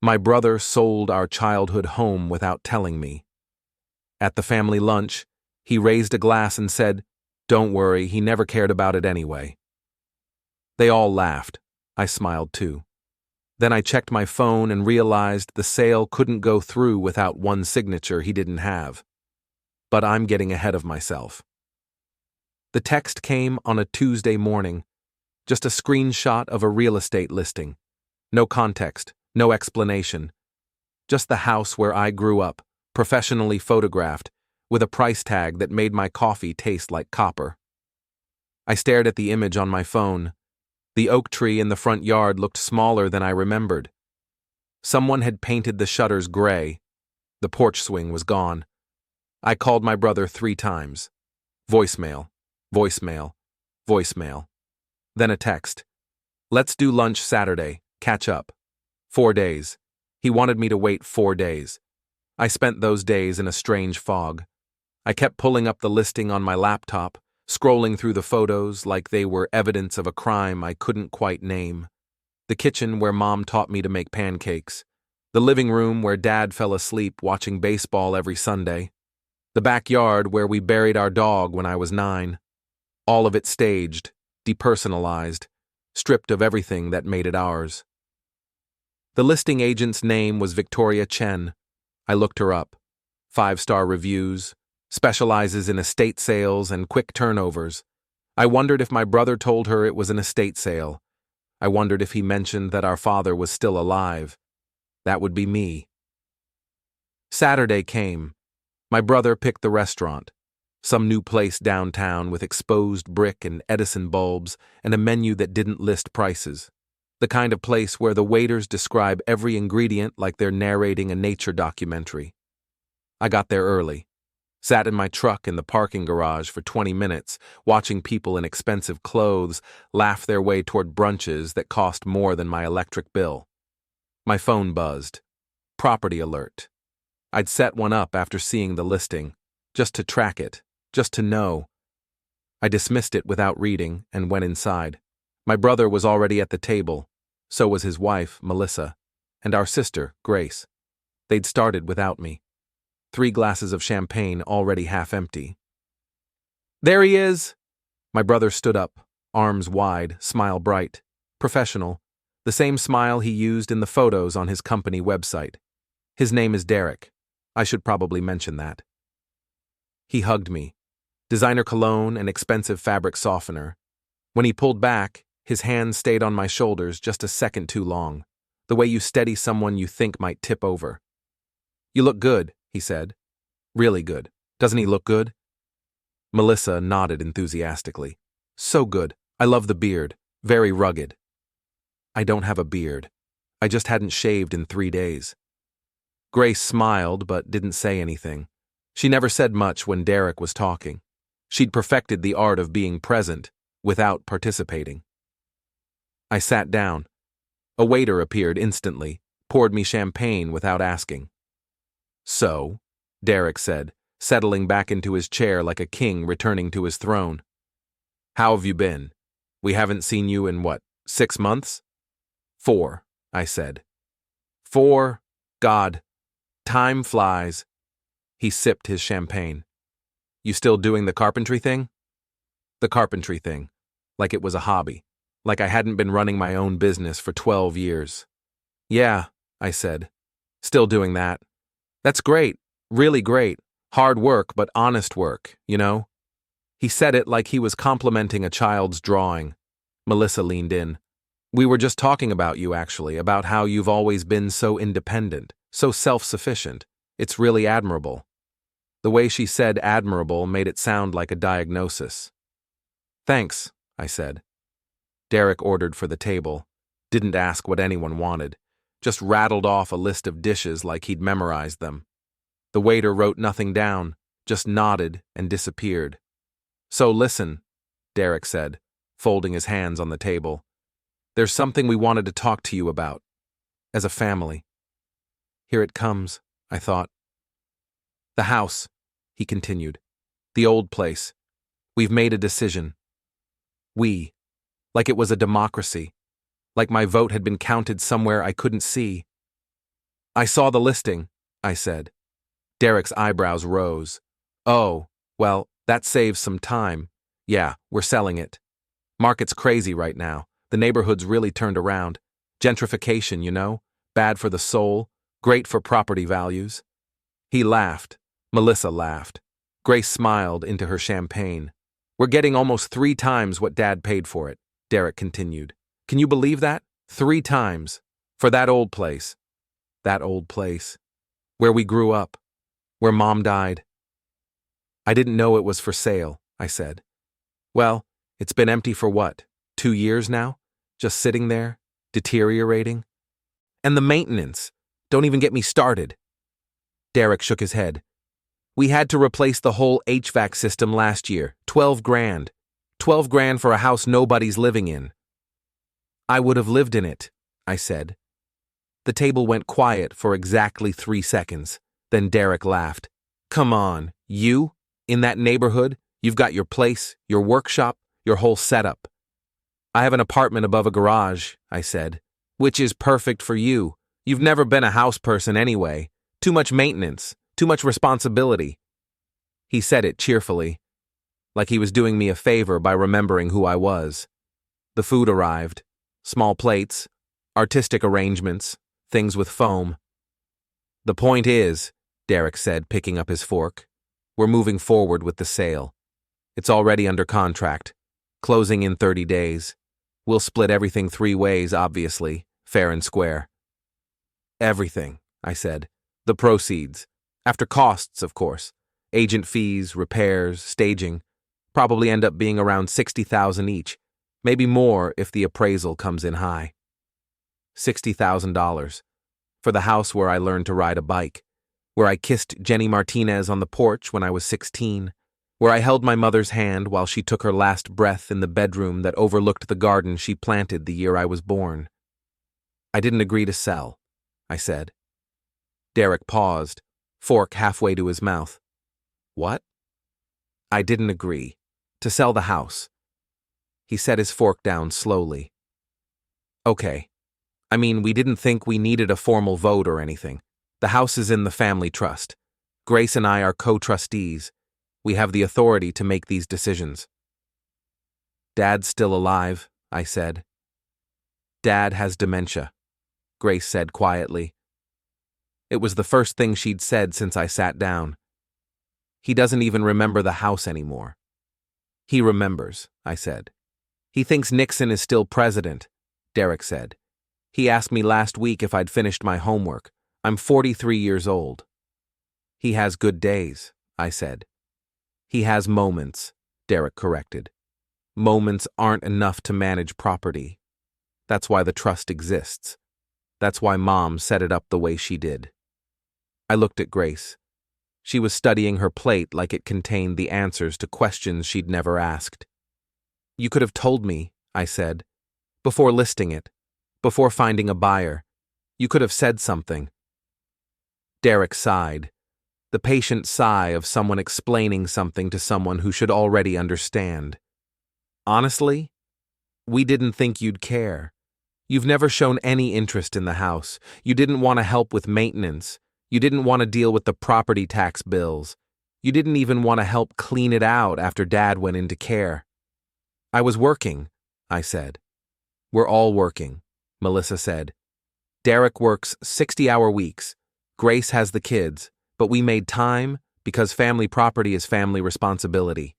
My brother sold our childhood home without telling me. At the family lunch, he raised a glass and said, "Don't worry, he never cared about it anyway." They all laughed. I smiled too. Then I checked my phone and realized the sale couldn't go through without one signature he didn't have. But I'm getting ahead of myself. The text came on a Tuesday morning, just a screenshot of a real estate listing. No context, no explanation. Just the house where I grew up, professionally photographed, with a price tag that made my coffee taste like copper. I stared at the image on my phone. The oak tree in the front yard looked smaller than I remembered. Someone had painted the shutters gray. The porch swing was gone. I called my brother 3 times. Voicemail, voicemail, voicemail. Then a text. "Let's do lunch Saturday, catch up." 4 days. He wanted me to wait 4 days. I spent those days in a strange fog. I kept pulling up the listing on my laptop, scrolling through the photos like they were evidence of a crime I couldn't quite name. The kitchen where Mom taught me to make pancakes. The living room where Dad fell asleep watching baseball every Sunday. The backyard where we buried our dog when I was 9. All of it staged, depersonalized, stripped of everything that made it ours. The listing agent's name was Victoria Chen. I looked her up. 5-star reviews, specializes in estate sales and quick turnovers. I wondered if my brother told her it was an estate sale. I wondered if he mentioned that our father was still alive. That would be me. Saturday came. My brother picked the restaurant. Some new place downtown with exposed brick and Edison bulbs and a menu that didn't list prices. The kind of place where the waiters describe every ingredient like they're narrating a nature documentary. I got there early. Sat in my truck in the parking garage for 20 minutes, watching people in expensive clothes laugh their way toward brunches that cost more than my electric bill. My phone buzzed. Property alert. I'd set one up after seeing the listing, just to track it, just to know. I dismissed it without reading and went inside. My brother was already at the table, so was his wife, Melissa, and our sister, Grace. They'd started without me. 3 glasses of champagne already half empty. "There he is!" My brother stood up, arms wide, smile bright. Professional. The same smile he used in the photos on his company website. His name is Derek. I should probably mention that. He hugged me. Designer cologne and expensive fabric softener. When he pulled back, his hand stayed on my shoulders just a second too long, the way you steady someone you think might tip over. "You look good," he said. "Really good. Doesn't he look good?" Melissa nodded enthusiastically. "So good. I love the beard. Very rugged." I don't have a beard. I just hadn't shaved in 3 days. Grace smiled but didn't say anything. She never said much when Derek was talking. She'd perfected the art of being present without participating. I sat down. A waiter appeared instantly, poured me champagne without asking. "So," Derek said, settling back into his chair like a king returning to his throne. "How have you been? We haven't seen you in, 6 months?" 4, I said. 4? God. Time flies. He sipped his champagne. "You still doing the carpentry thing?" The carpentry thing. Like it was a hobby. Like I hadn't been running my own business for 12 years. "Yeah," I said. "Still doing that. That's great. Really great. Hard work, but honest work, you know?" He said it like he was complimenting a child's drawing. Melissa leaned in. "We were just talking about you, actually, about how you've always been so independent, so self-sufficient. It's really admirable." The way she said admirable made it sound like a diagnosis. "Thanks," I said. Derek ordered for the table. Didn't ask what anyone wanted. Just rattled off a list of dishes like he'd memorized them. The waiter wrote nothing down, just nodded and disappeared. "So listen," Derek said, folding his hands on the table. "There's something we wanted to talk to you about. As a family." Here it comes, I thought. "The house," he continued. "The old place. We've made a decision. We. Like it was a democracy. Like my vote had been counted somewhere I couldn't see. I saw the listing, I said. Derek's eyebrows rose. Oh, well, that saves some time. Yeah, we're selling it. Market's crazy right now. The neighborhood's really turned around. Gentrification, you know? Bad for the soul, great for property values. He laughed. Melissa laughed. Grace smiled into her champagne. We're getting almost 3 times what Dad paid for it, Derek continued. Can you believe that? 3 times. For that old place. That old place. Where we grew up. Where Mom died. I didn't know it was for sale, I said. Well, it's been empty for what, 2 years now? Just sitting there, deteriorating? And the maintenance. Don't even get me started. Derek shook his head. We had to replace the whole HVAC system last year. 12 grand. 12 grand for a house nobody's living in. I would have lived in it, I said. The table went quiet for exactly 3 seconds. Then Derek laughed. Come on, you? In that neighborhood? You've got your place, your workshop, your whole setup. I have an apartment above a garage, I said. Which is perfect for you. You've never been a house person anyway. Too much maintenance, too much responsibility. He said it cheerfully, like he was doing me a favor by remembering who I was. The food arrived. Small plates, artistic arrangements, things with foam. The point is, Derek said, picking up his fork, we're moving forward with the sale. It's already under contract, closing in 30 days. We'll split everything 3 ways, obviously, fair and square. Everything, I said. The proceeds. After costs, of course. Agent fees, repairs, staging. Probably end up being around $60,000 each. Maybe more if the appraisal comes in high. $60,000. For the house where I learned to ride a bike. Where I kissed Jenny Martinez on the porch when I was 16. Where I held my mother's hand while she took her last breath in the bedroom that overlooked the garden she planted the year I was born. I didn't agree to sell, I said. Derek paused, fork halfway to his mouth. What? I didn't agree. To sell the house. He set his fork down slowly. Okay. I mean, we didn't think we needed a formal vote or anything. The house is in the family trust. Grace and I are co-trustees. We have the authority to make these decisions. Dad's still alive, I said. Dad has dementia, Grace said quietly. It was the first thing she'd said since I sat down. He doesn't even remember the house anymore. He remembers, I said. He thinks Nixon is still president, Derek said. He asked me last week if I'd finished my homework. I'm 43 years old. He has good days, I said. He has moments, Derek corrected. Moments aren't enough to manage property. That's why the trust exists. That's why Mom set it up the way she did. I looked at Grace. She was studying her plate like it contained the answers to questions she'd never asked. You could have told me, I said, before listing it, before finding a buyer. You could have said something. Derek sighed, the patient sigh of someone explaining something to someone who should already understand. Honestly, we didn't think you'd care. You've never shown any interest in the house. You didn't want to help with maintenance. You didn't want to deal with the property tax bills. You didn't even want to help clean it out after Dad went into care. I was working, I said. We're all working, Melissa said. Derek works 60-hour weeks. Grace has the kids, but we made time because family property is family responsibility.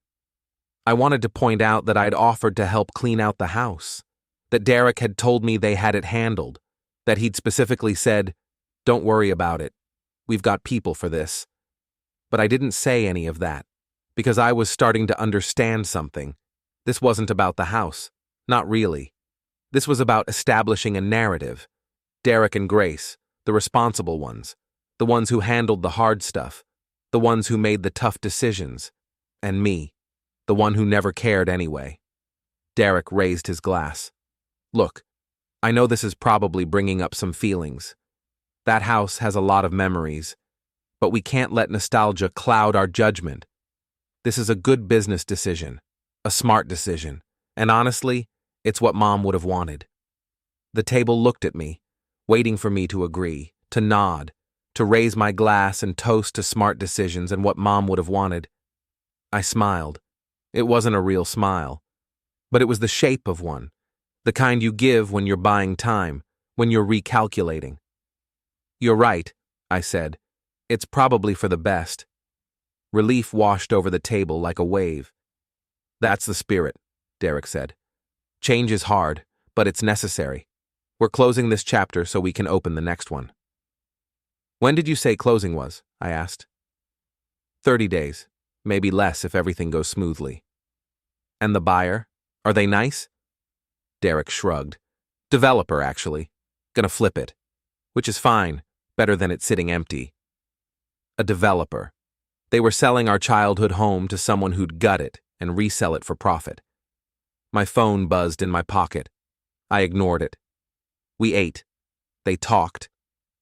I wanted to point out that I'd offered to help clean out the house, that Derek had told me they had it handled, that he'd specifically said, "Don't worry about it. We've got people for this." But I didn't say any of that, because I was starting to understand something. This wasn't about the house. Not really. This was about establishing a narrative. Derek and Grace, the responsible ones, the ones who handled the hard stuff, the ones who made the tough decisions, and me, the one who never cared anyway. Derek raised his glass. Look, I know this is probably bringing up some feelings. That house has a lot of memories, but we can't let nostalgia cloud our judgment. This is a good business decision, a smart decision, and honestly, it's what Mom would have wanted. The table looked at me, waiting for me to agree, to nod, to raise my glass and toast to smart decisions and what Mom would have wanted. I smiled. It wasn't a real smile, but it was the shape of one, the kind you give when you're buying time, when you're recalculating. "You're right," I said. "It's probably for the best." Relief washed over the table like a wave. "That's the spirit," Derek said. "Change is hard, but it's necessary. We're closing this chapter so we can open the next one." "When did you say closing was?" I asked. 30 days, maybe less if everything goes smoothly." "And the buyer? Are they nice?" Derek shrugged. "Developer, actually. Gonna flip it. Which is fine, better than it sitting empty." A developer. They were selling our childhood home to someone who'd gut it and resell it for profit. My phone buzzed in my pocket. I ignored it. We ate. They talked.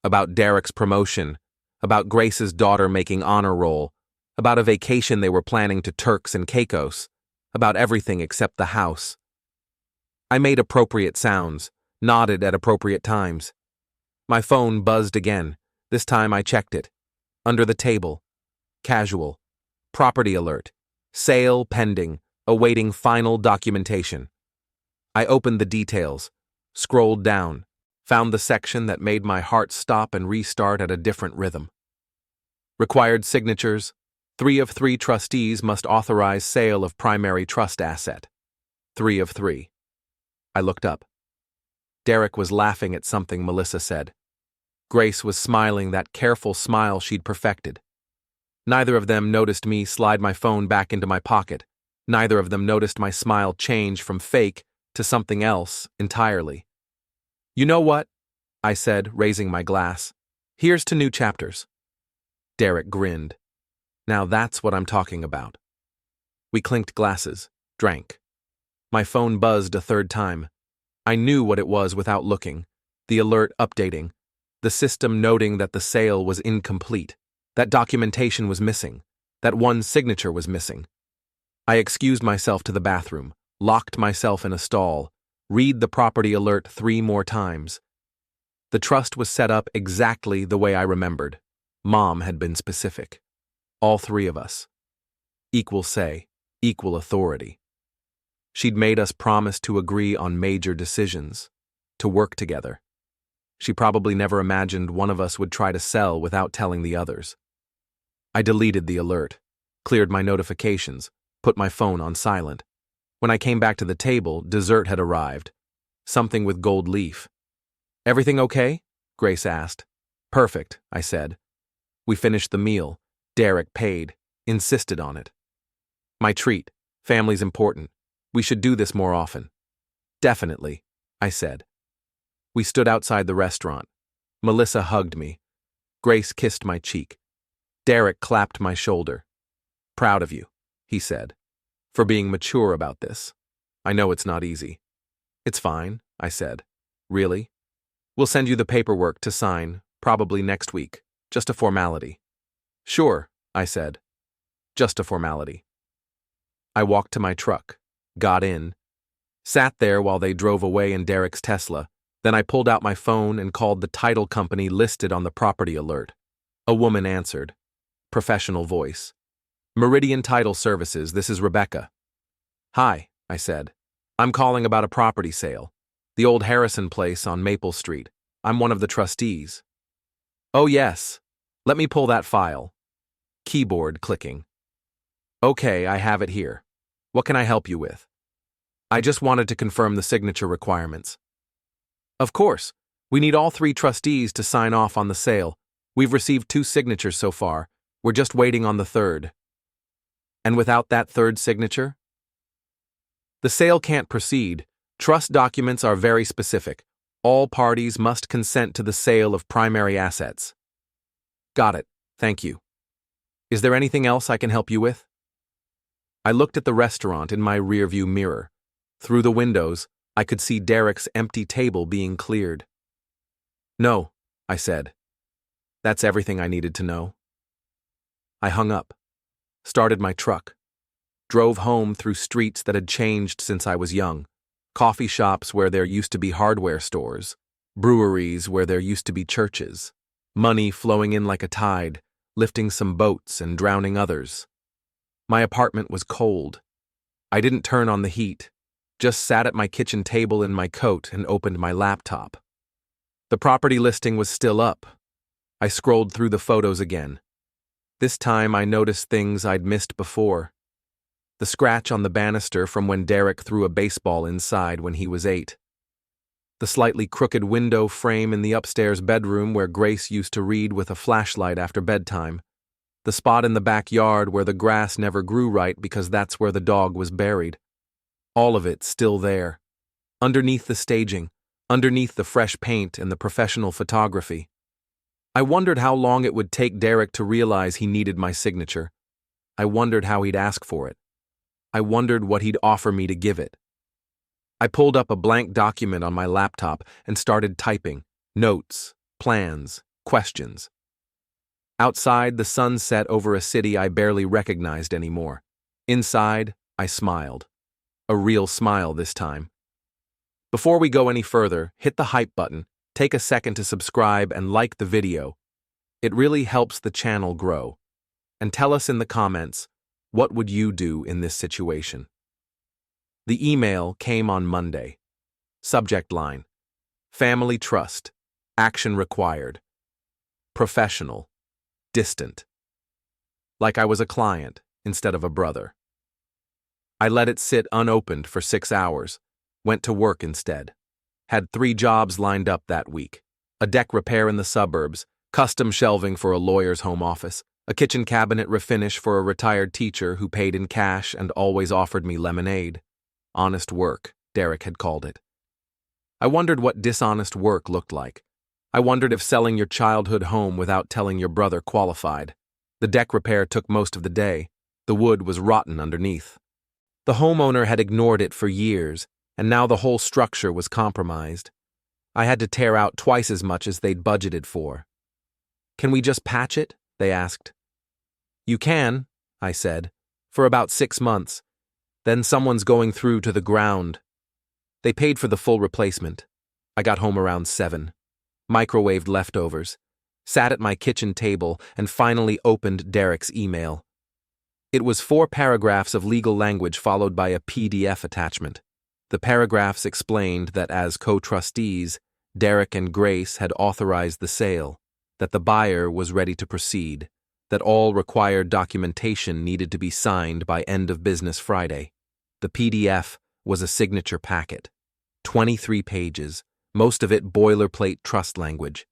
About Derek's promotion, about Grace's daughter making honor roll, about a vacation they were planning to Turks and Caicos, about everything except the house. I made appropriate sounds, nodded at appropriate times. My phone buzzed again. This time I checked it. Under the table. Casual. Property alert. Sale pending. Awaiting final documentation. I opened the details, scrolled down, found the section that made my heart stop and restart at a different rhythm. Required signatures. 3 of 3 trustees must authorize sale of primary trust asset. 3 of 3. I looked up. Derek was laughing at something Melissa said. Grace was smiling that careful smile she'd perfected. Neither of them noticed me slide my phone back into my pocket. Neither of them noticed my smile change from fake to something else entirely. "You know what?" I said, raising my glass. "Here's to new chapters." Derek grinned. "Now that's what I'm talking about." We clinked glasses, drank. My phone buzzed a third time. I knew what it was without looking. The alert updating. The system noting that the sale was incomplete. That documentation was missing. That one signature was missing. I excused myself to the bathroom, locked myself in a stall, read the property alert 3 more times. The trust was set up exactly the way I remembered. Mom had been specific. All 3 of us. Equal say, equal authority. She'd made us promise to agree on major decisions, to work together. She probably never imagined one of us would try to sell without telling the others. I deleted the alert, cleared my notifications, put my phone on silent. When I came back to the table, dessert had arrived. Something with gold leaf. "Everything okay?" Grace asked. "Perfect," I said. We finished the meal. Derek paid, insisted on it. "My treat. Family's important. We should do this more often." "Definitely," I said. We stood outside the restaurant. Melissa hugged me. Grace kissed my cheek. Derek clapped my shoulder. "Proud of you," he said, "for being mature about this. I know it's not easy." "It's fine," I said. "Really? We'll send you the paperwork to sign, probably next week. Just a formality." "Sure," I said. "Just a formality." I walked to my truck, got in, sat there while they drove away in Derek's Tesla. Then I pulled out my phone and called the title company listed on the property alert. A woman answered. Professional voice. "Meridian Title Services, this is Rebecca." "Hi," I said. "I'm calling about a property sale. The old Harrison place on Maple Street. I'm one of the trustees." "Oh yes. Let me pull that file." Keyboard clicking. "Okay, I have it here. What can I help you with?" "I just wanted to confirm the signature requirements." "Of course. We need all 3 trustees to sign off on the sale. We've received 2 signatures so far. We're just waiting on the 3rd. "And without that 3rd signature?" "The sale can't proceed. Trust documents are very specific. All parties must consent to the sale of primary assets." "Got it. Thank you. Is there anything else I can help you with?" I looked at the restaurant in my rearview mirror. Through the windows, I could see Derek's empty table being cleared. "No," I said. "That's everything I needed to know." I hung up, started my truck, drove home through streets that had changed since I was young, coffee shops where there used to be hardware stores, breweries where there used to be churches. Money flowing in like a tide, lifting some boats and drowning others. My apartment was cold. I didn't turn on the heat, just sat at my kitchen table in my coat and opened my laptop. The property listing was still up. I scrolled through the photos again. This time I noticed things I'd missed before. The scratch on the banister from when Derek threw a baseball inside when he was 8. The slightly crooked window frame in the upstairs bedroom where Grace used to read with a flashlight after bedtime. The spot in the backyard where the grass never grew right because that's where the dog was buried. All of it still there. Underneath the staging, underneath the fresh paint and the professional photography. I wondered how long it would take Derek to realize he needed my signature. I wondered how he'd ask for it. I wondered what he'd offer me to give it. I pulled up a blank document on my laptop and started typing notes, plans, questions. Outside, the sun set over a city I barely recognized anymore. Inside, I smiled. A real smile this time. Before we go any further, hit the hype button, take a second to subscribe and like the video. It really helps the channel grow. And tell us in the comments, what would you do in this situation? The email came on Monday. Subject line: Family Trust. Action required. Professional. Distant. Like I was a client instead of a brother. I let it sit unopened for 6 hours, went to work instead. Had 3 jobs lined up that week. A deck repair in the suburbs, custom shelving for a lawyer's home office, a kitchen cabinet refinish for a retired teacher who paid in cash and always offered me lemonade. Honest work, Derek had called it. I wondered what dishonest work looked like. I wondered if selling your childhood home without telling your brother qualified. The deck repair took most of the day. The wood was rotten underneath. The homeowner had ignored it for years, and now the whole structure was compromised. I had to tear out twice as much as they'd budgeted for. Can we just patch it? They asked. You can, I said, for about 6 months. Then someone's going through to the ground. They paid for the full replacement. I got home around 7. Microwaved leftovers, sat at my kitchen table, and finally opened Derek's email. It was 4 paragraphs of legal language followed by a PDF attachment. The paragraphs explained that as co-trustees, Derek and Grace had authorized the sale, that the buyer was ready to proceed, that all required documentation needed to be signed by end of business Friday. The PDF was a signature packet, 23 pages, most of it boilerplate trust language.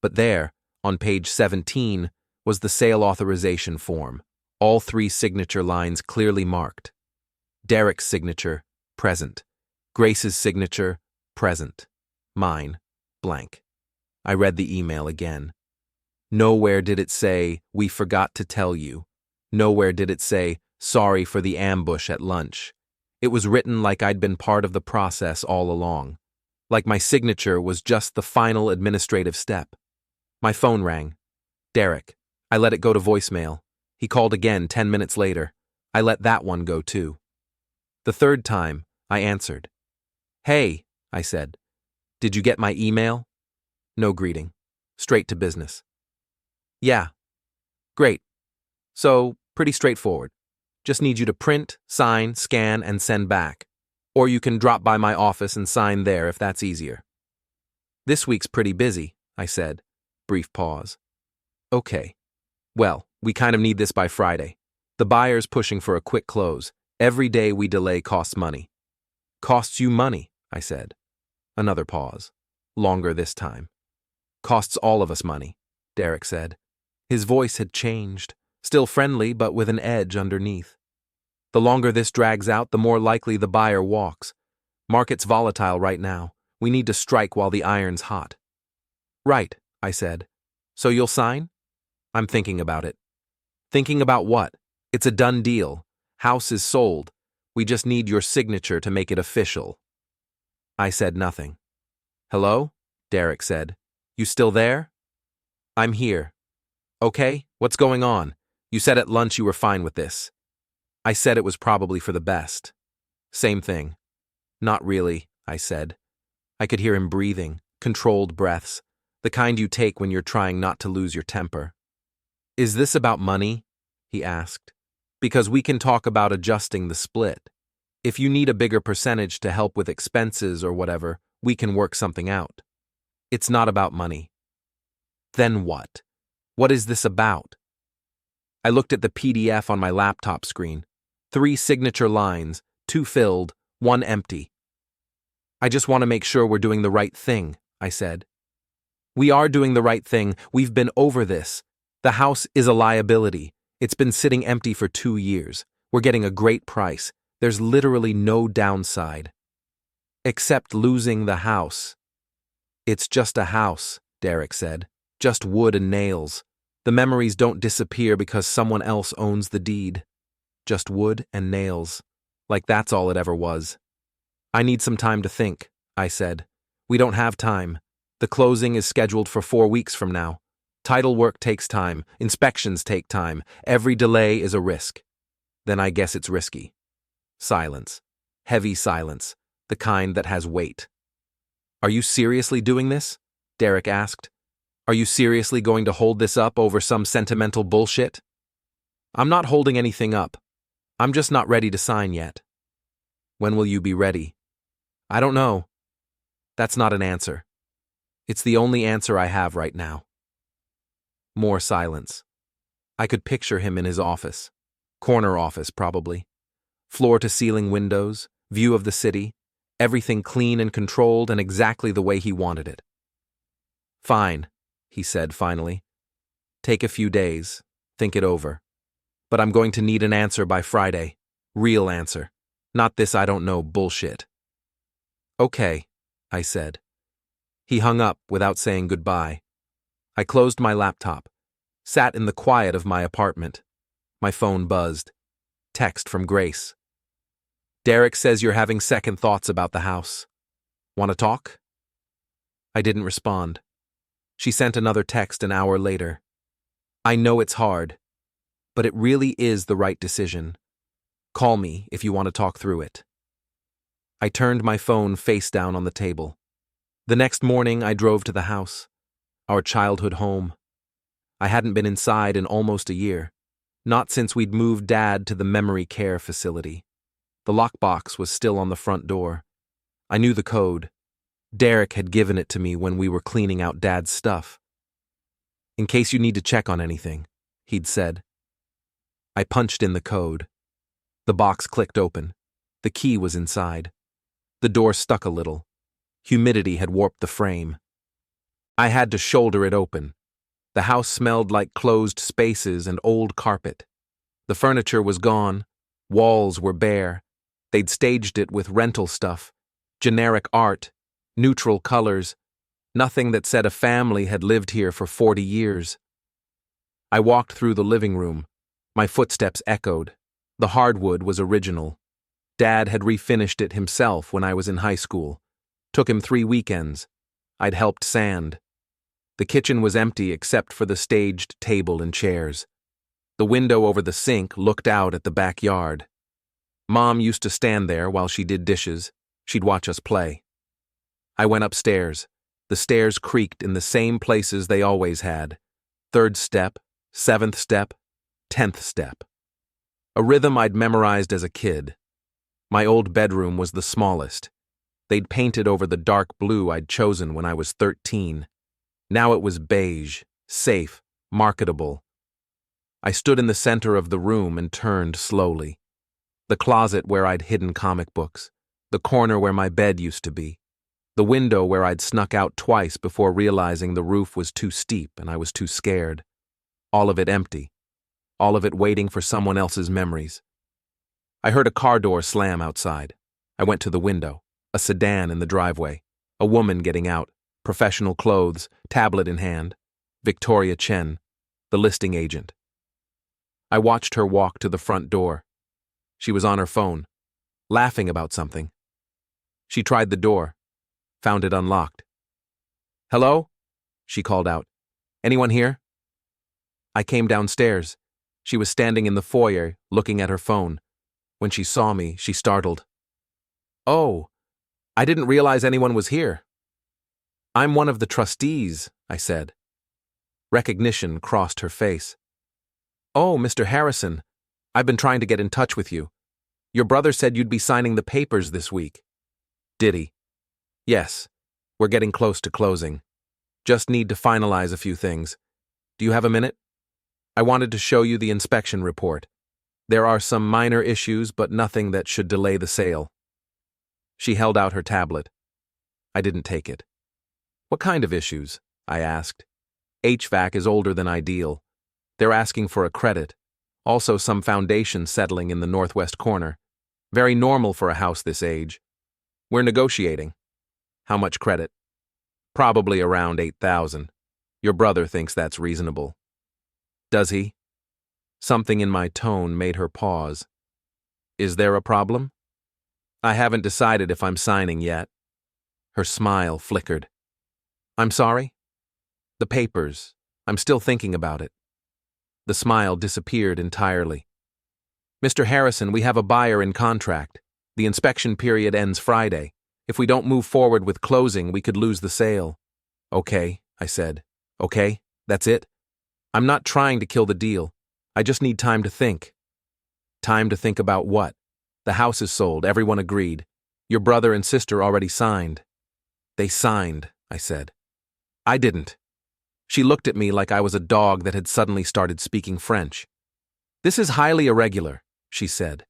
But there, on page 17, was the sale authorization form, all 3 signature lines clearly marked. Derek's signature, present. Grace's signature, present. Mine, blank. I read the email again. Nowhere did it say, "We forgot to tell you." Nowhere did it say, "Sorry for the ambush at lunch." It was written like I'd been part of the process all along. Like my signature was just the final administrative step. My phone rang. Derek. I let it go to voicemail. He called again 10 minutes later. I let that one go too. The 3rd time, I answered. Hey, I said. Did you get my email? No greeting. Straight to business. Yeah. Great. So, pretty straightforward. Just need you to print, sign, scan, and send back. Or you can drop by my office and sign there if that's easier. This week's pretty busy, I said. Brief pause. Okay. Well, we kind of need this by Friday. The buyer's pushing for a quick close. Every day we delay costs money. Costs you money, I said. Another pause. Longer this time. Costs all of us money, Derek said. His voice had changed, still friendly but with an edge underneath. The longer this drags out, the more likely the buyer walks. Market's volatile right now. We need to strike while the iron's hot. Right, I said. So you'll sign? I'm thinking about it. Thinking about what? It's a done deal. House is sold. We just need your signature to make it official. I said nothing. Hello? Derek said. You still there? I'm here. Okay, what's going on? You said at lunch you were fine with this. I said it was probably for the best. Same thing. Not really, I said. I could hear him breathing, controlled breaths. The kind you take when you're trying not to lose your temper. Is this about money? He asked. Because we can talk about adjusting the split. If you need a bigger percentage to help with expenses or whatever, we can work something out. It's not about money. Then what? What is this about? I looked at the PDF on my laptop screen. 3 signature lines, 2 filled, 1 empty. I just want to make sure we're doing the right thing, I said. We are doing the right thing. We've been over this. The house is a liability. It's been sitting empty for 2 years. We're getting a great price. There's literally no downside. Except losing the house. It's just a house, Derek said. Just wood and nails. The memories don't disappear because someone else owns the deed. Just wood and nails. Like that's all it ever was. I need some time to think, I said. We don't have time. The closing is scheduled for 4 weeks from now. Title work takes time. Inspections take time. Every delay is a risk. Then I guess it's risky. Silence. Heavy silence. The kind that has weight. Are you seriously doing this? Derek asked. Are you seriously going to hold this up over some sentimental bullshit? I'm not holding anything up. I'm just not ready to sign yet. When will you be ready? I don't know. That's not an answer. It's the only answer I have right now. More silence. I could picture him in his office. Corner office, probably. Floor-to-ceiling windows, view of the city, everything clean and controlled and exactly the way he wanted it. Fine, he said finally. Take a few days, think it over. But I'm going to need an answer by Friday. Real answer. Not this I don't know bullshit. Okay, I said. He hung up without saying goodbye. I closed my laptop, sat in the quiet of my apartment. My phone buzzed. Text from Grace. Derek says you're having second thoughts about the house. Want to talk? I didn't respond. She sent another text an hour later. I know it's hard, but it really is the right decision. Call me if you want to talk through it. I turned my phone face down on the table. The next morning, I drove to the house, our childhood home. I hadn't been inside in almost a year, not since we'd moved Dad to the memory care facility. The lockbox was still on the front door. I knew the code. Derek had given it to me when we were cleaning out Dad's stuff. In case you need to check on anything, he'd said. I punched in the code. The box clicked open. The key was inside. The door stuck a little. Humidity had warped the frame. I had to shoulder it open. The house smelled like closed spaces and old carpet. The furniture was gone. Walls were bare. They'd staged it with rental stuff, generic art, neutral colors, nothing that said a family had lived here for 40 years. I walked through the living room. My footsteps echoed. The hardwood was original. Dad had refinished it himself when I was in high school. Took him 3 weekends. I'd helped sand. The kitchen was empty except for the staged table and chairs. The window over the sink looked out at the backyard. Mom used to stand there while she did dishes. She'd watch us play. I went upstairs. The stairs creaked in the same places they always had. 3rd step, 7th step, 10th step. A rhythm I'd memorized as a kid. My old bedroom was the smallest. They'd painted over the dark blue I'd chosen when I was 13. Now it was beige, safe, marketable. I stood in the center of the room and turned slowly. The closet where I'd hidden comic books. The corner where my bed used to be. The window where I'd snuck out twice before realizing the roof was too steep and I was too scared. All of it empty. All of it waiting for someone else's memories. I heard a car door slam outside. I went to the window. A sedan in the driveway. A woman getting out. Professional clothes, tablet in hand. Victoria Chen, the listing agent. I watched her walk to the front door. She was on her phone, laughing about something. She tried the door, found it unlocked. Hello? She called out. Anyone here? I came downstairs. She was standing in the foyer, looking at her phone. When she saw me, she startled. Oh, I didn't realize anyone was here. I'm one of the trustees, I said. Recognition crossed her face. Oh, Mr. Harrison, I've been trying to get in touch with you. Your brother said you'd be signing the papers this week. Did he? Yes. We're getting close to closing. Just need to finalize a few things. Do you have a minute? I wanted to show you the inspection report. There are some minor issues, but nothing that should delay the sale. She held out her tablet. I didn't take it. What kind of issues? I asked. HVAC is older than ideal. They're asking for a credit. Also some foundation settling in the northwest corner. Very normal for a house this age. We're negotiating. How much credit? Probably around $8,000. Your brother thinks that's reasonable. Does he? Something in my tone made her pause. Is there a problem? I haven't decided if I'm signing yet. Her smile flickered. I'm sorry? The papers. I'm still thinking about it. The smile disappeared entirely. Mr. Harrison, we have a buyer in contract. The inspection period ends Friday. If we don't move forward with closing, we could lose the sale. Okay, I said. Okay, that's it. I'm not trying to kill the deal. I just need time to think. Time to think about what? The house is sold, everyone agreed. Your brother and sister already signed. They signed, I said. I didn't. She looked at me like I was a dog that had suddenly started speaking French. This is highly irregular, she said.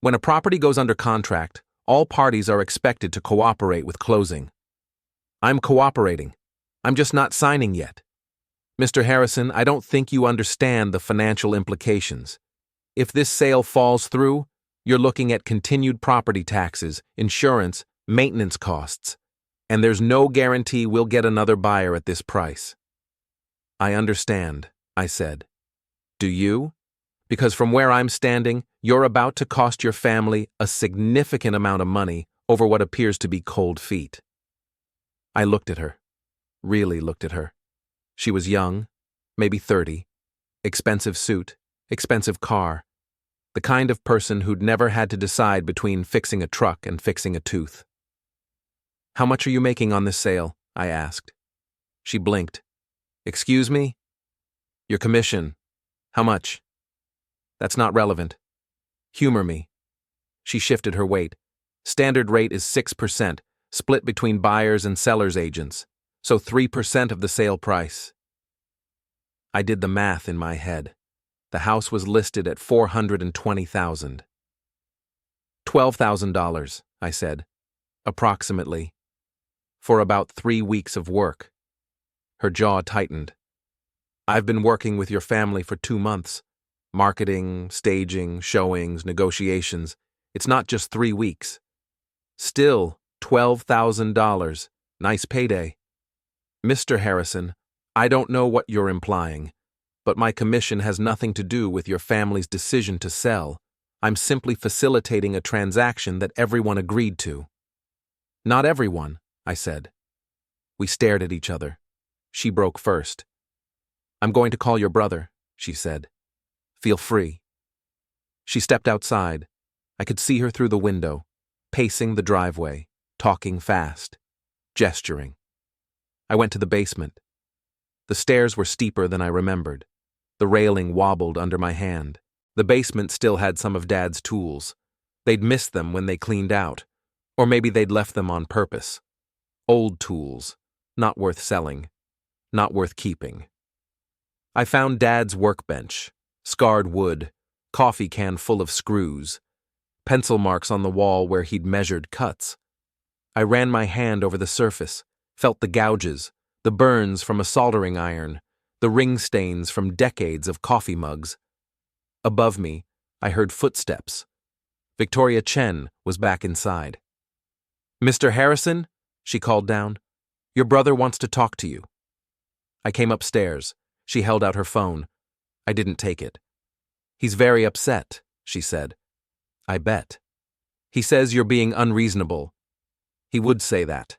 When a property goes under contract, all parties are expected to cooperate with closing. I'm cooperating. I'm just not signing yet. Mr. Harrison, I don't think you understand the financial implications. If this sale falls through, you're looking at continued property taxes, insurance, maintenance costs, and there's no guarantee we'll get another buyer at this price. I understand, I said. Do you? Because from where I'm standing, you're about to cost your family a significant amount of money over what appears to be cold feet. I looked at her. Really looked at her. She was young, maybe 30, expensive suit, expensive car, the kind of person who'd never had to decide between fixing a truck and fixing a tooth. How much are you making on this sale? I asked. She blinked. Excuse me? Your commission. How much? That's not relevant. Humor me. She shifted her weight. Standard rate is 6%, split between buyers and sellers agents, so 3% of the sale price. I did the math in my head. The house was listed at $420,000. $12,000, I said. Approximately. For about 3 weeks of work. Her jaw tightened. I've been working with your family for 2 months. Marketing, staging, showings, negotiations. It's not just 3 weeks. Still, $12,000. Nice payday. Mr. Harrison, I don't know what you're implying, but my commission has nothing to do with your family's decision to sell. I'm simply facilitating a transaction that everyone agreed to. Not everyone, I said. We stared at each other. She broke first. I'm going to call your brother, she said. Feel free. She stepped outside. I could see her through the window, pacing the driveway, talking fast, gesturing. I went to the basement. The stairs were steeper than I remembered. The railing wobbled under my hand. The basement still had some of Dad's tools. They'd missed them when they cleaned out, or maybe they'd left them on purpose. Old tools, not worth selling, not worth keeping. I found Dad's workbench, scarred wood, coffee can full of screws, pencil marks on the wall where he'd measured cuts. I ran my hand over the surface, felt the gouges, the burns from a soldering iron, the ring stains from decades of coffee mugs. Above me, I heard footsteps. Victoria Chen was back inside. Mr. Harrison, she called down, your brother wants to talk to you. I came upstairs. She held out her phone. I didn't take it. He's very upset, she said. I bet. He says you're being unreasonable. He would say that.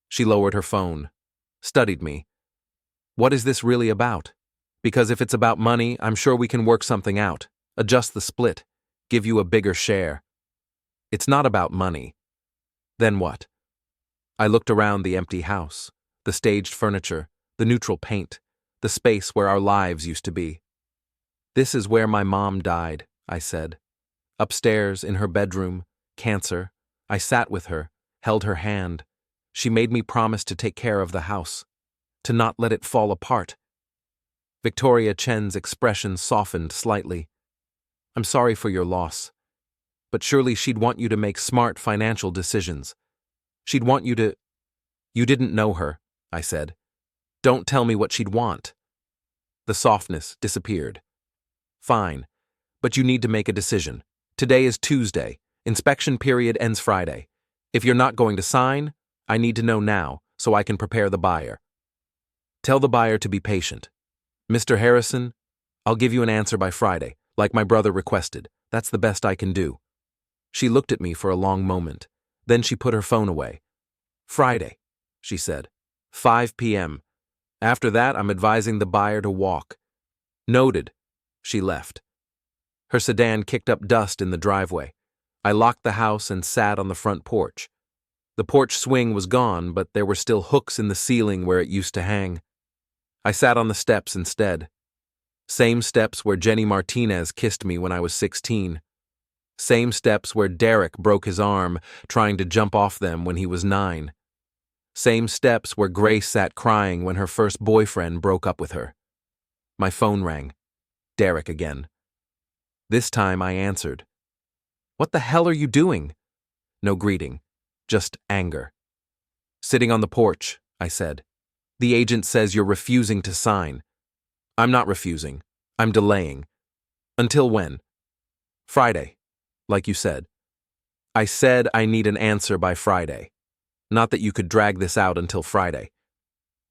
She lowered her phone, studied me. What is this really about? Because if it's about money, I'm sure we can work something out, adjust the split, give you a bigger share. It's not about money. Then what? I looked around the empty house. the staged furniture, the neutral paint, the space where our lives used to be. This is where my mom died, I said. Upstairs, in her bedroom, cancer. I sat with her, held her hand. She made me promise to take care of the house, to not let it fall apart. Victoria Chen's expression softened slightly. I'm sorry for your loss. But surely she'd want you to make smart financial decisions. She'd want you to... You didn't know her, I said. Don't tell me what she'd want. The softness disappeared. Fine, but you need to make a decision. Today is Tuesday. Inspection period ends Friday. If you're not going to sign, I need to know now so I can prepare the buyer. Tell the buyer to be patient. Mr. Harrison, I'll give you an answer by Friday, like my brother requested. That's the best I can do. She looked at me for a long moment. Then she put her phone away. Friday, she said. 5 p.m. After that, I'm advising the buyer to walk. Noted. She left. Her sedan kicked up dust in the driveway. I locked the house and sat on the front porch. The porch swing was gone, but there were still hooks in the ceiling where it used to hang. I sat on the steps instead. Same steps where Jenny Martinez kissed me when I was 16. Same steps where Derek broke his arm trying to jump off them when he was 9. Same steps where Grace sat crying when her first boyfriend broke up with her. My phone rang. Derek again. This time I answered. What the hell are you doing? No greeting, just anger. Sitting on the porch, I said. The agent says you're refusing to sign. I'm not refusing. I'm delaying. Until when? Friday, like you said. I said I need an answer by Friday. Not that you could drag this out until Friday.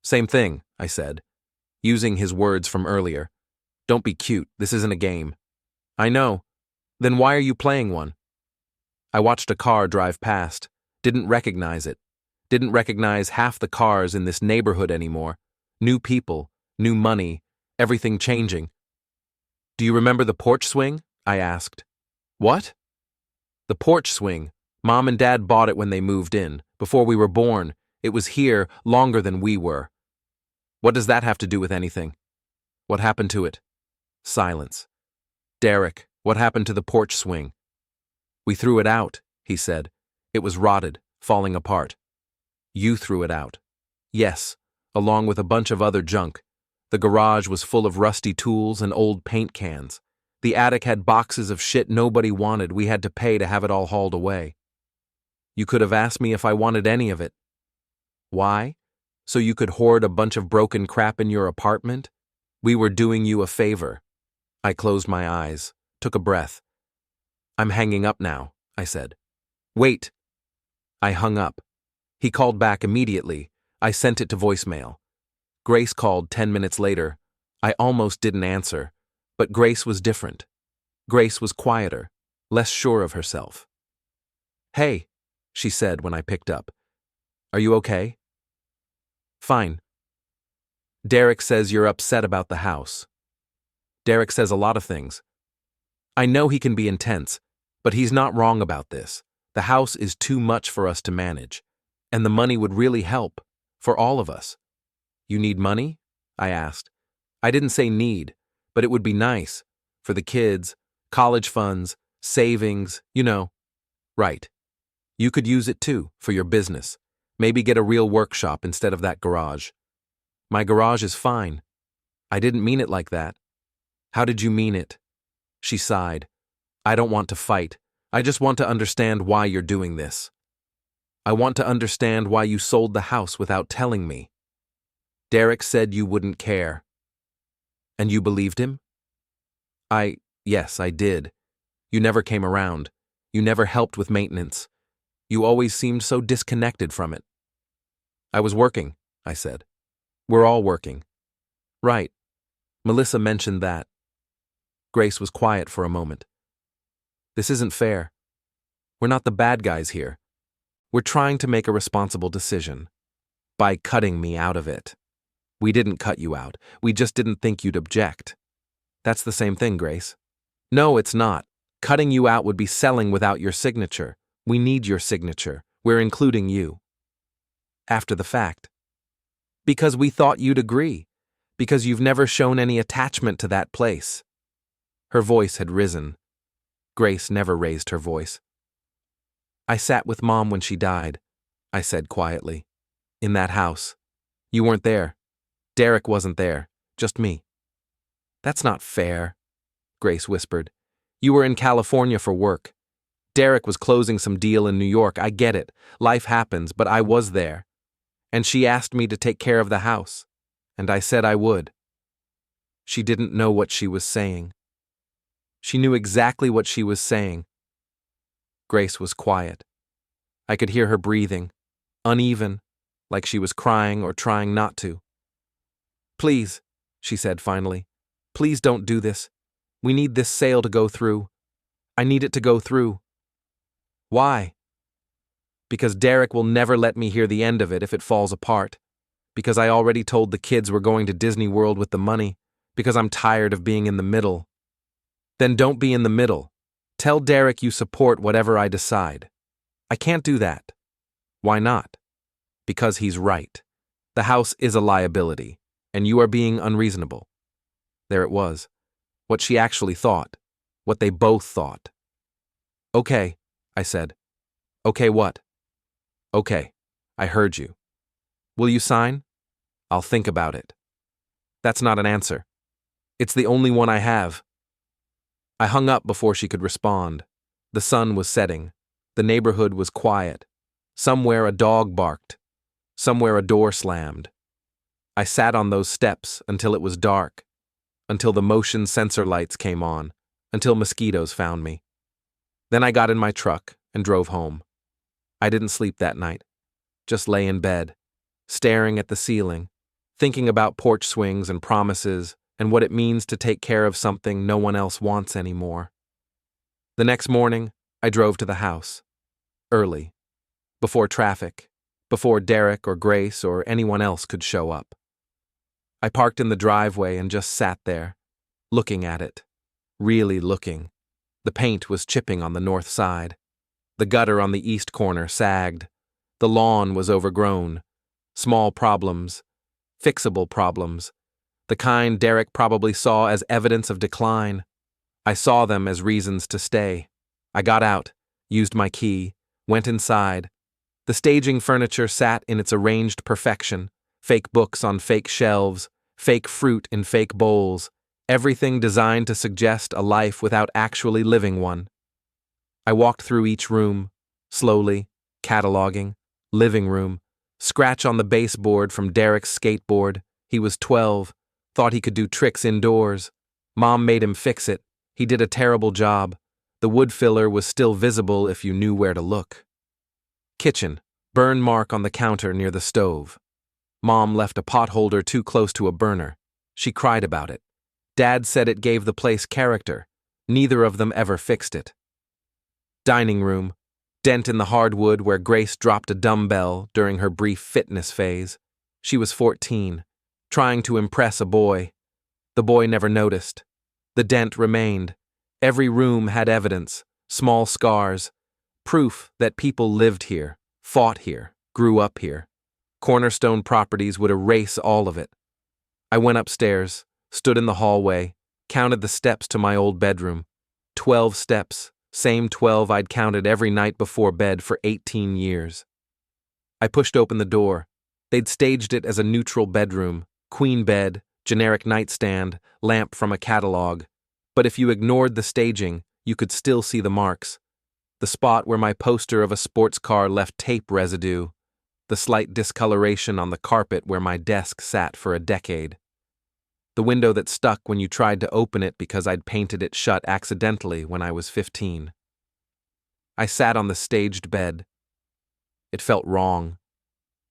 Same thing, I said, using his words from earlier. Don't be cute, this isn't a game. I know. Then why are you playing one? I watched a car drive past, didn't recognize it. Didn't recognize half the cars in this neighborhood anymore. New people, new money, everything changing. Do you remember the porch swing? I asked. What? The porch swing. Mom and Dad bought it when they moved in, before we were born. It was here longer than we were. What does that have to do with anything? What happened to it? Silence. Derek, what happened to the porch swing? We threw it out, he said. It was rotted, falling apart. You threw it out. Yes, along with a bunch of other junk. The garage was full of rusty tools and old paint cans. The attic had boxes of shit nobody wanted. We had to pay to have it all hauled away. You could have asked me if I wanted any of it. Why? So you could hoard a bunch of broken crap in your apartment? We were doing you a favor. I closed my eyes, took a breath. I'm hanging up now, I said. Wait. I hung up. He called back immediately. I sent it to voicemail. Grace called 10 minutes later. I almost didn't answer, but Grace was different. Grace was quieter, less sure of herself. Hey, she said when I picked up. Are you okay? Fine. Derek says you're upset about the house. Derek says a lot of things. I know he can be intense, but he's not wrong about this. The house is too much for us to manage, and the money would really help, for all of us. You need money? I asked. I didn't say need, but it would be nice, for the kids, college funds, savings, you know. Right. You could use it too, for your business. Maybe get a real workshop instead of that garage. My garage is fine. I didn't mean it like that. How did you mean it? She sighed. I don't want to fight. I just want to understand why you're doing this. I want to understand why you sold the house without telling me. Derek said you wouldn't care. And you believed him? Yes, I did. You never came around. You never helped with maintenance. You always seemed so disconnected from it. I was working, I said. We're all working. Right. Melissa mentioned that. Grace was quiet for a moment. This isn't fair. We're not the bad guys here. We're trying to make a responsible decision. By cutting me out of it. We didn't cut you out. We just didn't think you'd object. That's the same thing, Grace. No, it's not. Cutting you out would be selling without your signature. We need your signature. We're including you. After the fact. Because we thought you'd agree. Because you've never shown any attachment to that place. Her voice had risen. Grace never raised her voice. I sat with Mom when she died, I said quietly. In that house. You weren't there. Derek wasn't there. Just me. That's not fair, Grace whispered. You were in California for work. Derek was closing some deal in New York. I get it. Life happens, but I was there. And she asked me to take care of the house. And I said I would. She didn't know what she was saying. She knew exactly what she was saying. Grace was quiet. I could hear her breathing, uneven, like she was crying or trying not to. Please, she said finally, please don't do this. We need this sale to go through. I need it to go through. Why? Because Derek will never let me hear the end of it if it falls apart. Because I already told the kids we're going to Disney World with the money. Because I'm tired of being in the middle. Then don't be in the middle. Tell Derek you support whatever I decide. I can't do that. Why not? Because he's right. The house is a liability, and you are being unreasonable. There it was. What she actually thought. What they both thought. Okay, I said. Okay what? Okay, I heard you. Will you sign? I'll think about it. That's not an answer. It's the only one I have. I hung up before she could respond. The sun was setting. The neighborhood was quiet. Somewhere a dog barked. Somewhere a door slammed. I sat on those steps until it was dark, until the motion sensor lights came on, until mosquitoes found me. Then I got in my truck and drove home. I didn't sleep that night, just lay in bed, staring at the ceiling, thinking about porch swings and promises and what it means to take care of something no one else wants anymore. The next morning, I drove to the house. Early. Before traffic. Before Derek or Grace or anyone else could show up. I parked in the driveway and just sat there, looking at it. Really looking. The paint was chipping on the north side. The gutter on the east corner sagged. The lawn was overgrown. Small problems. Fixable problems. The kind Derek probably saw as evidence of decline. I saw them as reasons to stay. I got out, used my key, went inside. The staging furniture sat in its arranged perfection, fake books on fake shelves, fake fruit in fake bowls, everything designed to suggest a life without actually living one. I walked through each room, slowly, cataloging, living room, scratch on the baseboard from Derek's skateboard. He was 12, thought he could do tricks indoors. Mom made him fix it. He did a terrible job. The wood filler was still visible if you knew where to look. Kitchen, burn mark on the counter near the stove. Mom left a pot holder too close to a burner. She cried about it. Dad said it gave the place character. Neither of them ever fixed it. Dining room, dent in the hardwood where Grace dropped a dumbbell during her brief fitness phase. She was 14, trying to impress a boy. The boy never noticed. The dent remained. Every room had evidence, small scars, proof that people lived here, fought here, grew up here. Cornerstone Properties would erase all of it. I went upstairs, stood in the hallway, counted the steps to my old bedroom. 12 steps, same 12 I'd counted every night before bed for 18 years. I pushed open the door. They'd staged it as a neutral bedroom, queen bed, generic nightstand, lamp from a catalog. But if you ignored the staging, you could still see the marks. The spot where my poster of a sports car left tape residue. The slight discoloration on the carpet where my desk sat for a decade. The window that stuck when you tried to open it because I'd painted it shut accidentally when I was 15. I sat on the staged bed. It felt wrong.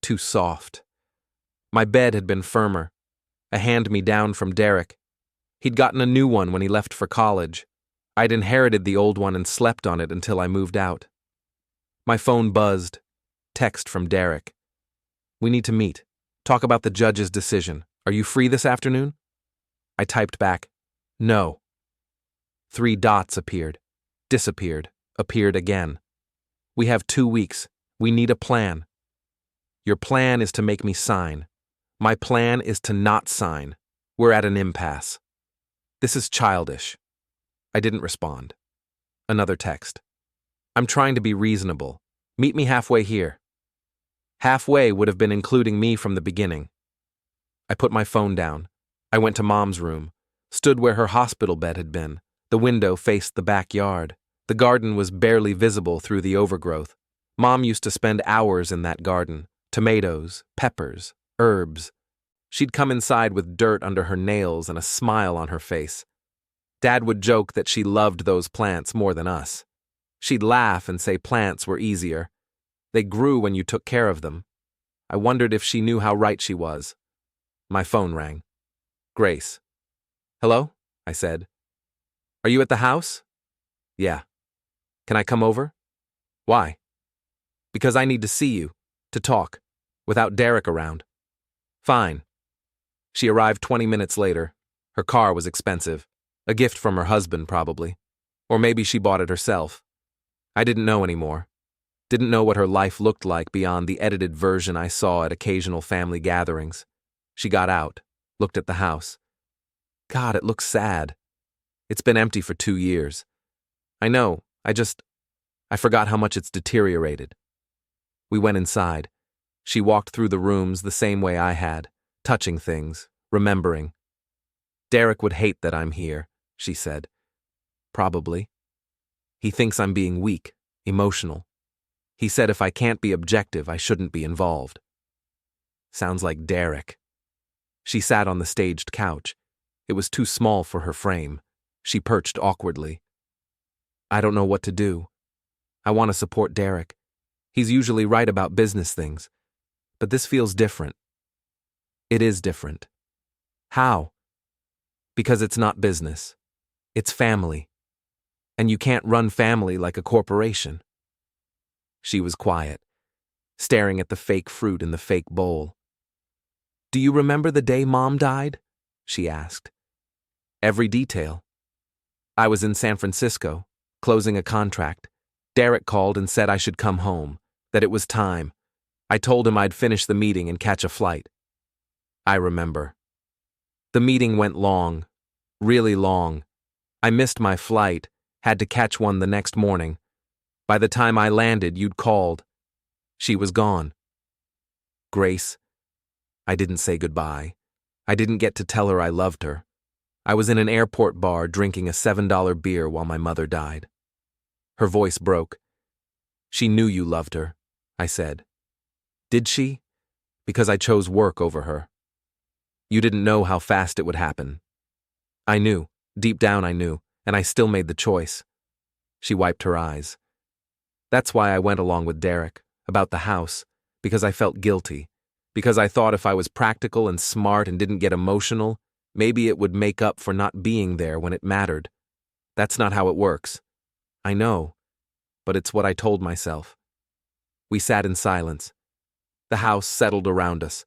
Too soft. My bed had been firmer. A hand-me-down from Derek. He'd gotten a new one when he left for college. I'd inherited the old one and slept on it until I moved out. My phone buzzed. Text from Derek. We need to meet. Talk about the judge's decision. Are you free this afternoon? I typed back, no. 3 dots appeared, disappeared, appeared again. We have 2 weeks. We need a plan. Your plan is to make me sign. My plan is to not sign. We're at an impasse. This is childish. I didn't respond. Another text. I'm trying to be reasonable. Meet me halfway here. Halfway would have been including me from the beginning. I put my phone down. I went to Mom's room, stood where her hospital bed had been. The window faced the backyard. The garden was barely visible through the overgrowth. Mom used to spend hours in that garden. Tomatoes, peppers, herbs. She'd come inside with dirt under her nails and a smile on her face. Dad would joke that she loved those plants more than us. She'd laugh and say plants were easier. They grew when you took care of them. I wondered if she knew how right she was. My phone rang. Grace. Hello? I said. Are you at the house? Yeah. Can I come over? Why? Because I need to see you, to talk, without Derek around. Fine. She arrived 20 minutes later. Her car was expensive. A gift from her husband, probably. Or maybe she bought it herself. I didn't know anymore. Didn't know what her life looked like beyond the edited version I saw at occasional family gatherings. She got out, looked at the house. God, it looks sad. It's been empty for 2 years. I know, I forgot how much it's deteriorated. We went inside. She walked through the rooms the same way I had, touching things, remembering. Derek would hate that I'm here, she said. Probably. He thinks I'm being weak, emotional. He said if I can't be objective, I shouldn't be involved. Sounds like Derek. She sat on the staged couch. It was too small for her frame. She perched awkwardly. I don't know what to do. I want to support Derek. He's usually right about business things. But this feels different. It is different. How? Because it's not business. It's family. And you can't run family like a corporation. She was quiet, staring at the fake fruit in the fake bowl. Do you remember the day Mom died? She asked. Every detail. I was in San Francisco, closing a contract. Derek called and said I should come home, that it was time. I told him I'd finish the meeting and catch a flight. I remember. The meeting went long, really long. I missed my flight, had to catch one the next morning. By the time I landed, you'd called. She was gone. Grace. I didn't say goodbye. I didn't get to tell her I loved her. I was in an airport bar drinking a $7 beer while my mother died. Her voice broke. She knew you loved her, I said. Did she? Because I chose work over her. You didn't know how fast it would happen. I knew. Deep down I knew, and I still made the choice. She wiped her eyes. That's why I went along with Derek, about the house, because I felt guilty, because I thought if I was practical and smart and didn't get emotional, maybe it would make up for not being there when it mattered. That's not how it works. I know, but it's what I told myself. We sat in silence. The house settled around us,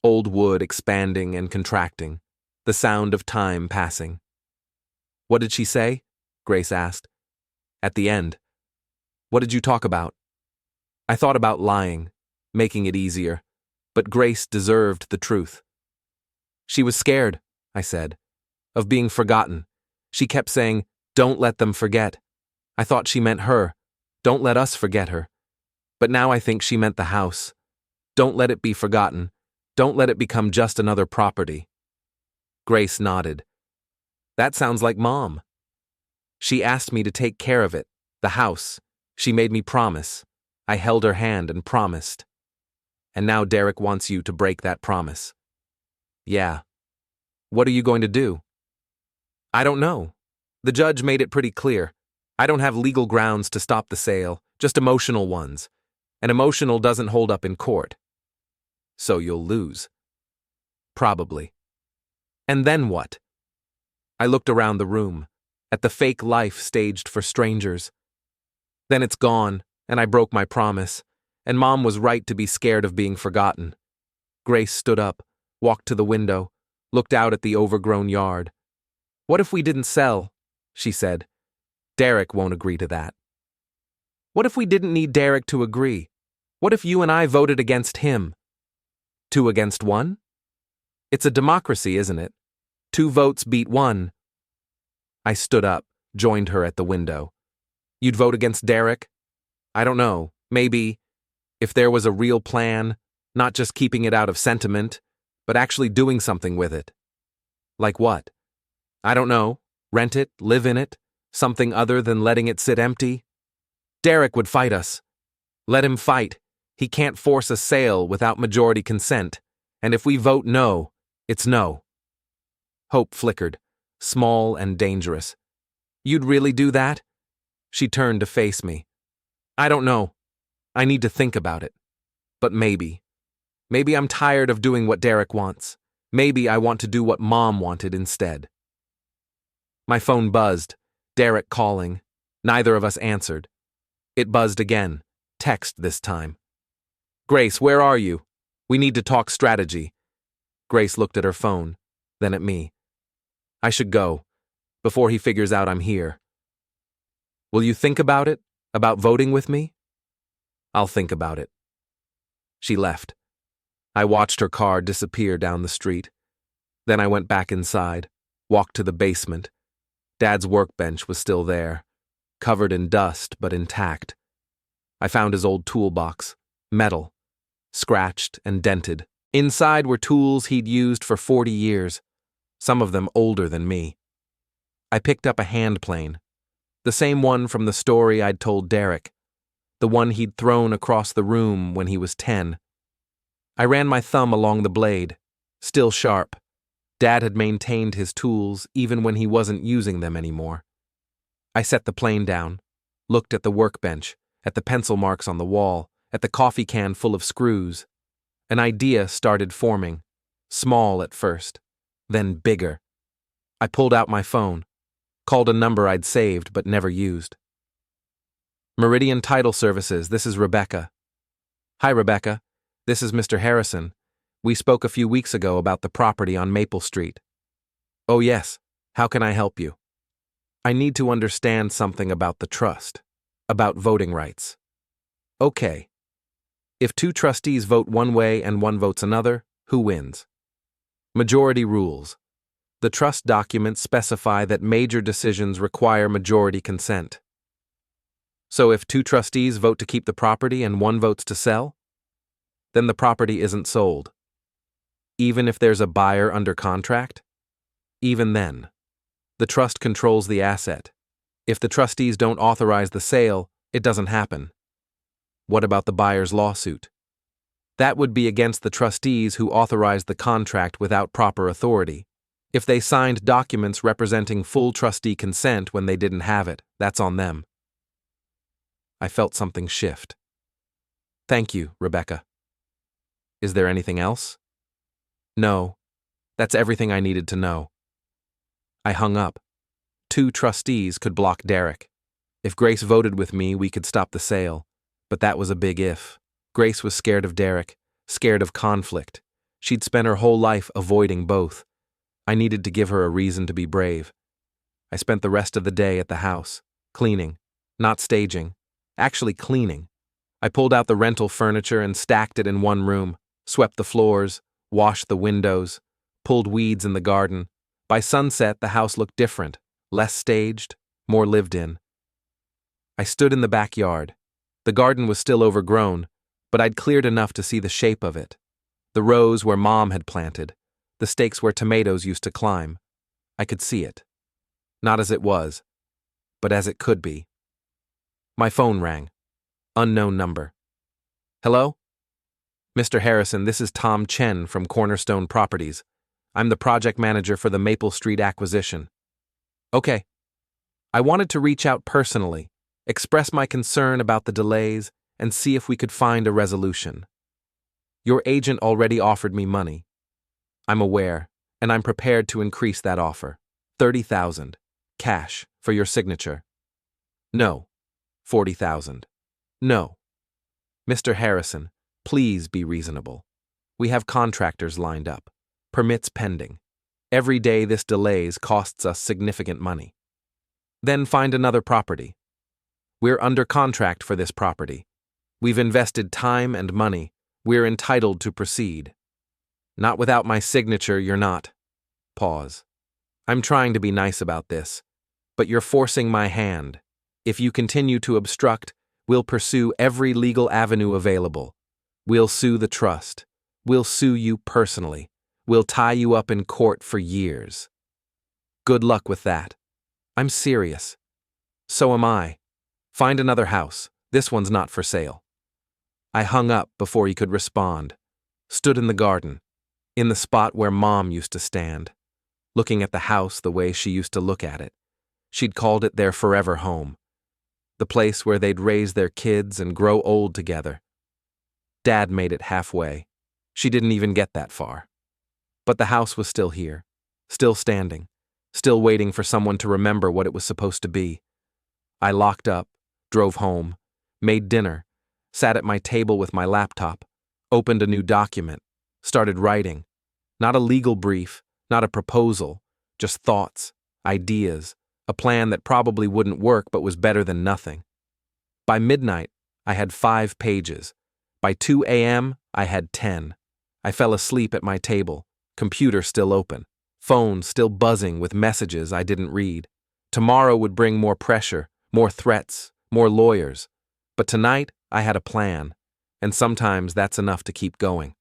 old wood expanding and contracting, the sound of time passing. What did she say? Grace asked. At the end. What did you talk about? I thought about lying, making it easier, but Grace deserved the truth. She was scared, I said, of being forgotten. She kept saying, don't let them forget. I thought she meant her. Don't let us forget her. But now I think she meant the house. Don't let it be forgotten. Don't let it become just another property. Grace nodded. That sounds like Mom. She asked me to take care of it, the house. She made me promise. I held her hand and promised. And now Derek wants you to break that promise. Yeah. What are you going to do? I don't know. The judge made it pretty clear. I don't have legal grounds to stop the sale, just emotional ones. And emotional doesn't hold up in court. So you'll lose. Probably. And then what? I looked around the room, at the fake life staged for strangers. Then it's gone, and I broke my promise, and Mom was right to be scared of being forgotten. Grace stood up, walked to the window, looked out at the overgrown yard. What if we didn't sell? She said. Derek won't agree to that. What if we didn't need Derek to agree? What if you and I voted against him? 2 against 1? It's a democracy, isn't it? 2 votes beat 1. I stood up, joined her at the window. You'd vote against Derek? I don't know. Maybe, if there was a real plan, not just keeping it out of sentiment, but actually doing something with it. Like what? I don't know. Rent it, live in it, something other than letting it sit empty? Derek would fight us. Let him fight. He can't force a sale without majority consent, and if we vote no, it's no. Hope flickered, small and dangerous. You'd really do that? She turned to face me. I don't know. I need to think about it. But maybe. Maybe I'm tired of doing what Derek wants. Maybe I want to do what Mom wanted instead. My phone buzzed, Derek calling. Neither of us answered. It buzzed again, text this time. Grace, where are you? We need to talk strategy. Grace looked at her phone, then at me. I should go, before he figures out I'm here. Will you think about it? About voting with me? I'll think about it. She left. I watched her car disappear down the street. Then I went back inside, walked to the basement. Dad's workbench was still there, covered in dust but intact. I found his old toolbox, metal, scratched and dented. Inside were tools he'd used for 40 years, some of them older than me. I picked up a hand plane, the same one from the story I'd told Derek, the one he'd thrown across the room when he was 10. I ran my thumb along the blade, still sharp. Dad had maintained his tools even when he wasn't using them anymore. I set the plane down, looked at the workbench, at the pencil marks on the wall, at the coffee can full of screws. An idea started forming, small at first, then bigger. I pulled out my phone, called a number I'd saved but never used. Meridian Title Services, this is Rebecca. Hi, Rebecca. This is Mr. Harrison. We spoke a few weeks ago about the property on Maple Street. Oh yes, how can I help you? I need to understand something about the trust, about voting rights. Okay. If 2 trustees vote one way and 1 votes another, who wins? Majority rules. The trust documents specify that major decisions require majority consent. So if 2 trustees vote to keep the property and 1 votes to sell, then the property isn't sold. Even if there's a buyer under contract? Even then. The trust controls the asset. If the trustees don't authorize the sale, it doesn't happen. What about the buyer's lawsuit? That would be against the trustees who authorized the contract without proper authority. If they signed documents representing full trustee consent when they didn't have it, that's on them. I felt something shift. Thank you, Rebecca. Is there anything else? No, that's everything I needed to know. I hung up. 2 trustees could block Derek. If Grace voted with me, we could stop the sale. But that was a big if. Grace was scared of Derek, scared of conflict. She'd spent her whole life avoiding both. I needed to give her a reason to be brave. I spent the rest of the day at the house, cleaning, not staging, actually cleaning. I pulled out the rental furniture and stacked it in one room, swept the floors, washed the windows, pulled weeds in the garden. By sunset, the house looked different, less staged, more lived in. I stood in the backyard. The garden was still overgrown, but I'd cleared enough to see the shape of it. The rows where Mom had planted, the stakes where tomatoes used to climb. I could see it. Not as it was, but as it could be. My phone rang. Unknown number. Hello? Mr. Harrison, this is Tom Chen from Cornerstone Properties. I'm the project manager for the Maple Street acquisition. Okay. I wanted to reach out personally, express my concern about the delays, and see if we could find a resolution. Your agent already offered me money. I'm aware, and I'm prepared to increase that offer. $30,000, cash, for your signature. No. $40,000. No. Mr. Harrison, please be reasonable. We have contractors lined up. Permits pending. Every day this delays costs us significant money. Then find another property. We're under contract for this property. We've invested time and money. We're entitled to proceed. Not without my signature, you're not. Pause. I'm trying to be nice about this, but you're forcing my hand. If you continue to obstruct, we'll pursue every legal avenue available. We'll sue the trust. We'll sue you personally. We'll tie you up in court for years. Good luck with that. I'm serious. So am I. Find another house. This one's not for sale. I hung up before he could respond. Stood in the garden, in the spot where Mom used to stand, looking at the house the way she used to look at it. She'd called it their forever home, the place where they'd raise their kids and grow old together. Dad made it halfway. She didn't even get that far. But the house was still here, still standing, still waiting for someone to remember what it was supposed to be. I locked up, drove home, made dinner, sat at my table with my laptop, opened a new document, started writing. Not a legal brief, not a proposal, just thoughts, ideas, a plan that probably wouldn't work but was better than nothing. By midnight, I had 5 pages. By 2 a.m., I had 10. I fell asleep at my table, computer still open, phone still buzzing with messages I didn't read. Tomorrow would bring more pressure, more threats, more lawyers. But tonight, I had a plan, and sometimes that's enough to keep going.